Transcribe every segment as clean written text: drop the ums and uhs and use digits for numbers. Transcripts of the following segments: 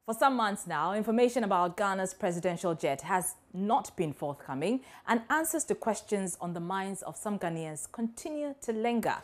For some months now, information about Ghana's presidential jet has not been forthcoming, and answers to questions on the minds of some Ghanaians continue to linger.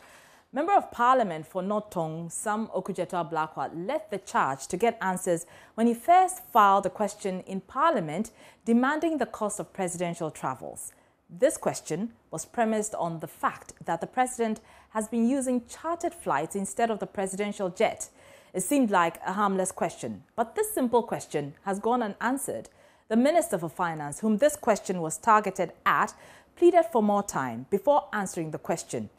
Member of Parliament for North Tongu, Sam Okudzeto-Ablakwa, led the charge to get answers when he first filed a question in Parliament demanding the cost of presidential travels. This question was premised on the fact that the president has been using chartered flights instead of the presidential jet. It seemed like a harmless question, but this simple question has gone unanswered. The Minister for Finance, whom this question was targeted at, pleaded for more time before answering the question.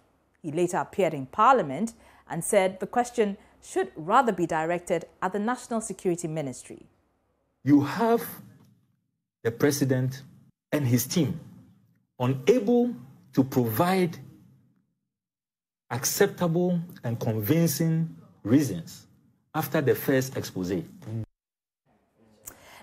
He later appeared in Parliament and said the question should rather be directed at the National Security Ministry. You have the president and his team unable to provide acceptable and convincing reasons after the first expose. It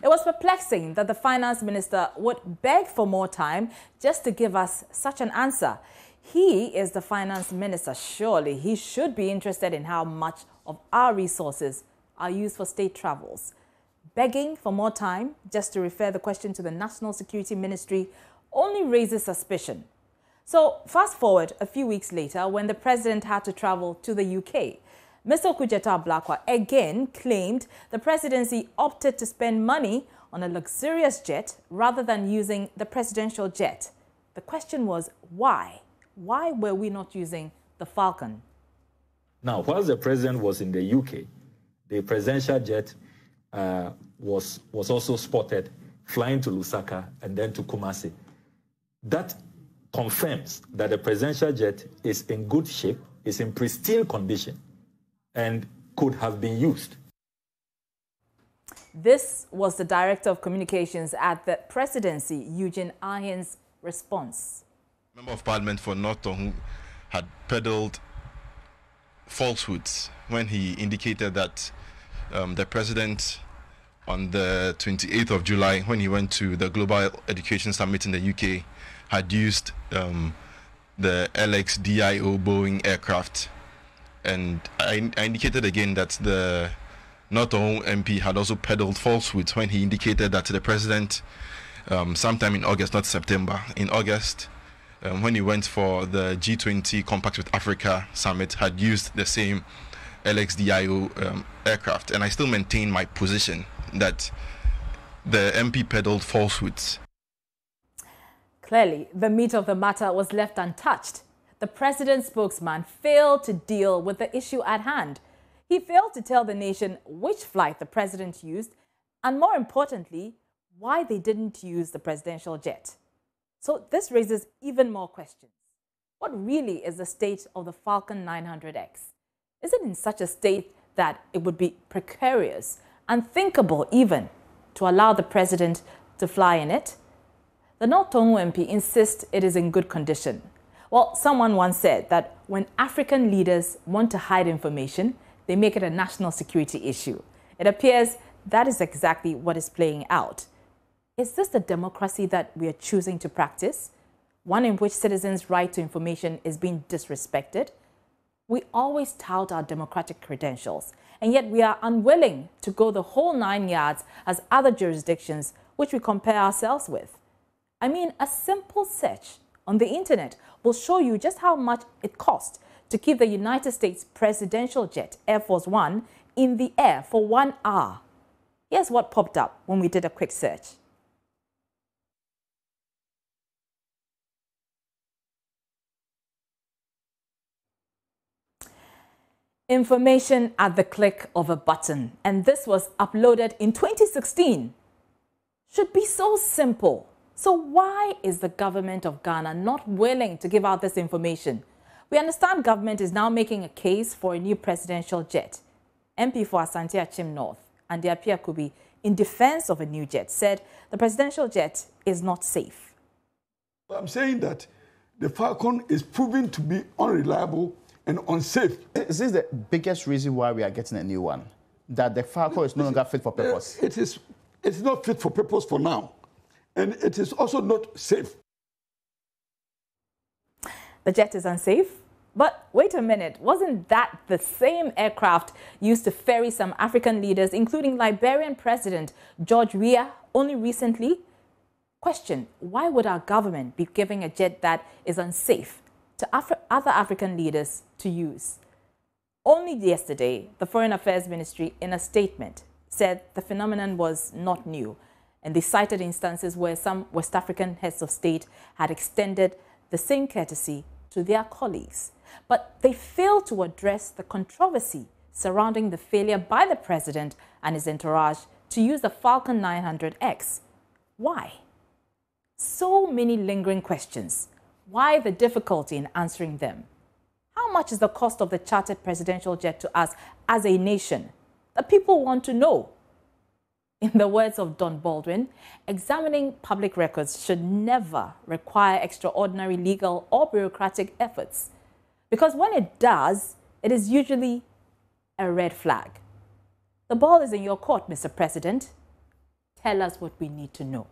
was perplexing that the finance minister would beg for more time just to give us such an answer. He is the finance minister. Surely he should be interested in how much of our resources are used for state travels. Begging for more time just to refer the question to the National Security Ministry only raises suspicion. So fast forward a few weeks later, when the president had to travel to the UK, Mr. Okudzeto-Ablakwa again claimed the presidency opted to spend money on a luxurious jet rather than using the presidential jet. The question was, why? Why were we not using the Falcon? Now, whilst the president was in the UK, the presidential jet was also spotted flying to Lusaka and then to Kumasi. That confirms that the presidential jet is in good shape, is in pristine condition, and could have been used. This was the Director of Communications at the Presidency, Eugene Ahin's response. Member of Parliament for North Tongu had peddled falsehoods when he indicated that the president on the 28th of July, when he went to the Global Education Summit in the UK, had used the LXDIO Boeing aircraft. And I indicated again that the North Tongu MP had also peddled falsehoods when he indicated that the president, sometime in August, not September, in August, when he went for the G20 Compact with Africa Summit, had used the same LXDIO aircraft. And I still maintain my position that the MP peddled falsehoods. Clearly, the meat of the matter was left untouched. The president's spokesman failed to deal with the issue at hand. He failed to tell the nation which flight the president used, and more importantly, why they didn't use the presidential jet. So this raises even more questions. What really is the state of the Falcon 900X? Is it in such a state that it would be precarious, unthinkable even, to allow the president to fly in it? The North Tongu MP insists it is in good condition. Well, someone once said that when African leaders want to hide information, they make it a national security issue. It appears that is exactly what is playing out. Is this the democracy that we are choosing to practice? One in which citizens' right to information is being disrespected? We always tout our democratic credentials, and yet we are unwilling to go the whole 9 yards as other jurisdictions which we compare ourselves with. I mean, a simple search on the internet will show you just how much it costs to keep the United States presidential jet, Air Force One, in the air for 1 hour. Here's what popped up when we did a quick search. Information at the click of a button, and this was uploaded in 2016. Should be so simple. So why is the government of Ghana not willing to give out this information? We understand government is now making a case for a new presidential jet. MP for Asante Achim North, Ande Apia Kubi, in defense of a new jet, said the presidential jet is not safe. I'm saying that the Falcon is proven to be unreliable and unsafe. Is this the biggest reason why we are getting a new one? That the Falcon is no longer fit for purpose? It's not fit for purpose for now. And it is also not safe. The jet is unsafe? But wait a minute, wasn't that the same aircraft used to ferry some African leaders, including Liberian President George Weah, only recently? Question, why would our government be giving a jet that is unsafe to other African leaders to use? Only yesterday, the Foreign Affairs Ministry, in a statement, said the phenomenon was not new, and they cited instances where some West African heads of state had extended the same courtesy to their colleagues. But they failed to address the controversy surrounding the failure by the president and his entourage to use the Falcon 900X. Why? So many lingering questions. Why the difficulty in answering them? How much is the cost of the chartered presidential jet to us as a nation? The people want to know. In the words of Don Baldwin, examining public records should never require extraordinary legal or bureaucratic efforts, because when it does, it is usually a red flag. The ball is in your court, Mr. President. Tell us what we need to know.